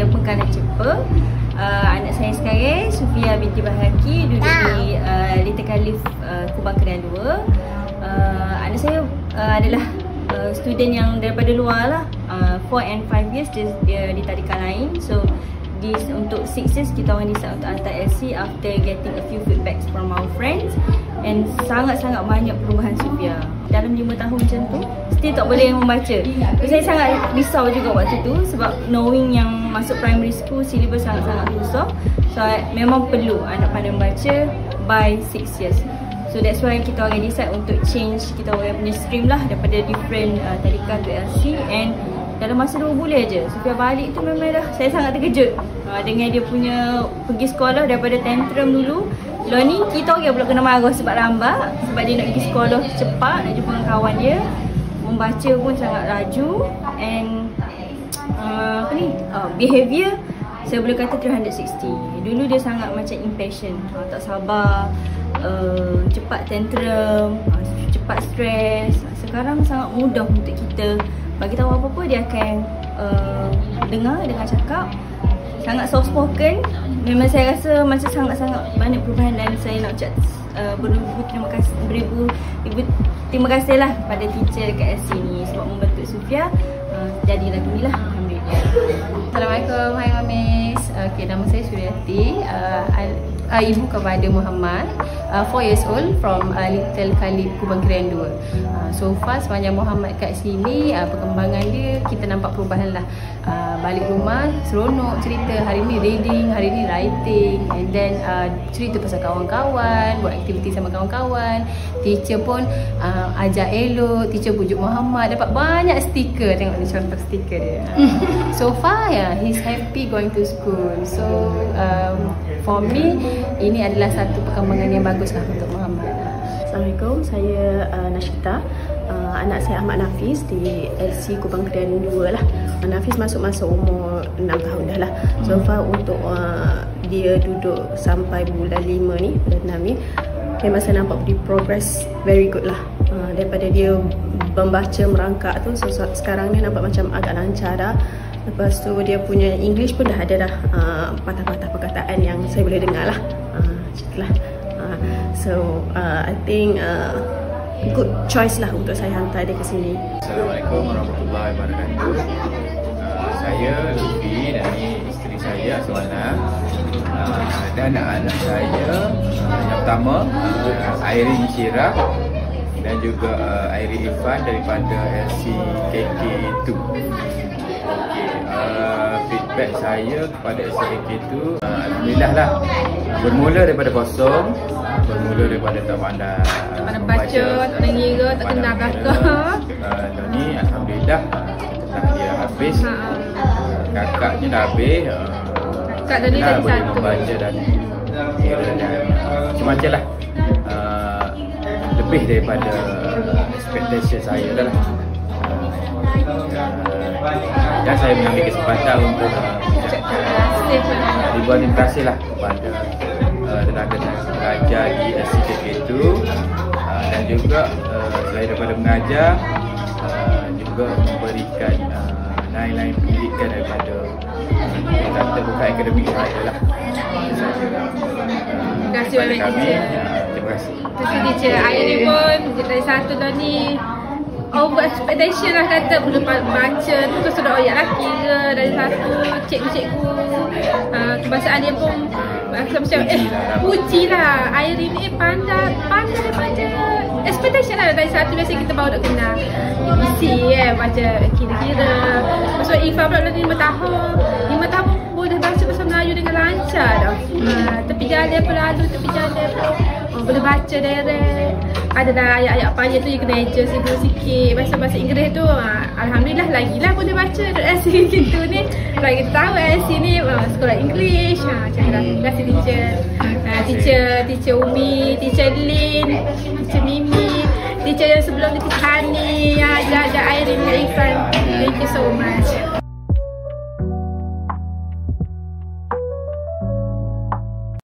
Pengkalan Cepa. Anak saya sekarang Sufia binti Bahaki, duduk di Little Khalif Kubang Kedah 2. Anak saya adalah student yang daripada luar lah. 4 and 5 years dia di tadika lain. So untuk 6 years kita orang decide untuk hantar LC after getting a few feedbacks from our friends, and sangat-sangat banyak perubahan Sufia. Dalam 5 tahun macam tu still tak boleh membaca. Saya sangat risau juga waktu tu, sebab knowing yang masuk primary school syllabus sangat-sangat susah. So memang perlu anak pandai membaca by 6 years. So that's why kita orang decide untuk change kita orang punya stream lah, daripada different tadika to LC. And dalam masa 2 bulan je Sufia balik tu memang dah, saya sangat terkejut dengan dia punya pergi sekolah. Daripada tantrum dulu, lepas ni kita orang pula kena marah sebab lambat, sebab dia nak pergi sekolah cepat, nak jumpa dengan kawan dia. Membaca pun sangat laju, and behaviour saya boleh kata 360. Dulu dia sangat macam impatient, tak sabar, cepat tantrum, cepat stres. Sekarang sangat mudah untuk kita bagi tahu apa-apa, dia akan dengar cakap. Sangat soft spoken. Memang saya rasa macam sangat-sangat banyak perubahan, dan saya nak ucap beribu terima kasih lah pada teacher kat LC ni sebab membentuk Sufia jadi lagu ni lah. Alhamdulillah. Assalamualaikum, hai Mamis. Nama saya Suryati, ibu kepada Muhammad, 4 years old from Little Khalif Kubang Kedah 2. So far sepanjang Muhammad kat sini, perkembangan dia kita nampak perubahan lah. Balik rumah seronok cerita, hari ni reading, hari ni writing, and then cerita pasal kawan-kawan, buat aktiviti sama kawan-kawan. Teacher pun ajar elok, teacher pujuk Muhammad, dapat banyak stiker. Tengok ni contoh stiker dia. So far he's happy going to school. So for me, ini adalah satu perkembangan yang bagus lah untuk Muhammad. Assalamualaikum, saya Nashita. Anak saya Ahmad Nafis di LC Kubang Kedah 2 lah. Nafis masuk umur 6 tahun dah lah. So far untuk dia duduk sampai bulan 5 ni, bulan 6 ni, memang saya nampak di progress very good lah. Daripada dia membaca, merangkak tu, so sekarang ni nampak macam agak lancar dah. Lepas tu dia punya English pun dah ada dah, patah-patah perkataan yang saya boleh dengar lah. Macam so I think good choice lah untuk saya hantar dia ke sini. Assalamualaikum warahmatullahi wabarakatuh. Saya Lutfi dan ini isteri saya Aswana, dan anak saya yang pertama Airin Syirah dan juga Airin Irfan daripada LC KK2. Feedback saya kepada LC KK2, alhamdulillah lah, bermula daripada kosong, bermula daripada tak pandai Baca, tak nak ngira, tak kenal kakak. Ni alhamdulillah dah dia habis. Kakaknya dah habis. Kakak dah ni lagi boleh satu. membaca dan kira dan macam-macam lah. Lebih daripada expectation saya dah lah. Dan saya mengambil kesempatan untuk ribuan terima kasih lah kepada tenaga pengajar di LCKK itu, dan juga selain daripada mengajar, juga memberikan lain-lain pendidikan daripada kata bukan akademik sahaja lah. Terima kasih banyak teacher. Terima kasih. Terima kasih teacher. Ayah ni pun dari satu tahun ni over expectation lah, kata belum baca tu sudah oyak lah, kira dari satu cikgu-cikgu, kebahasaan dia pun macam puji lah. Airin ni pandai baca. Expectation lah dari satu, biasa kita baru nak kenal ABC baca kira-kira. So Ifah pula dah 5 tahun boleh baca bahasa Melayu dengan lancar dah. Tepi jalan pun lalu, tepi jalan pun boleh baca direct. Adalah ayat-ayat apa je tu yang kena adjust sikit. Bahasa Inggeris tu alhamdulillah lagilah boleh baca. LC gitu ni, bagi kita tahu LC ni sekolah English. Terima kasih teacher Umi, teacher Lin, teacher Mimi, teacher yang sebelum ni teacher Hani, ajar Airin dan Irfan. Thank you so much.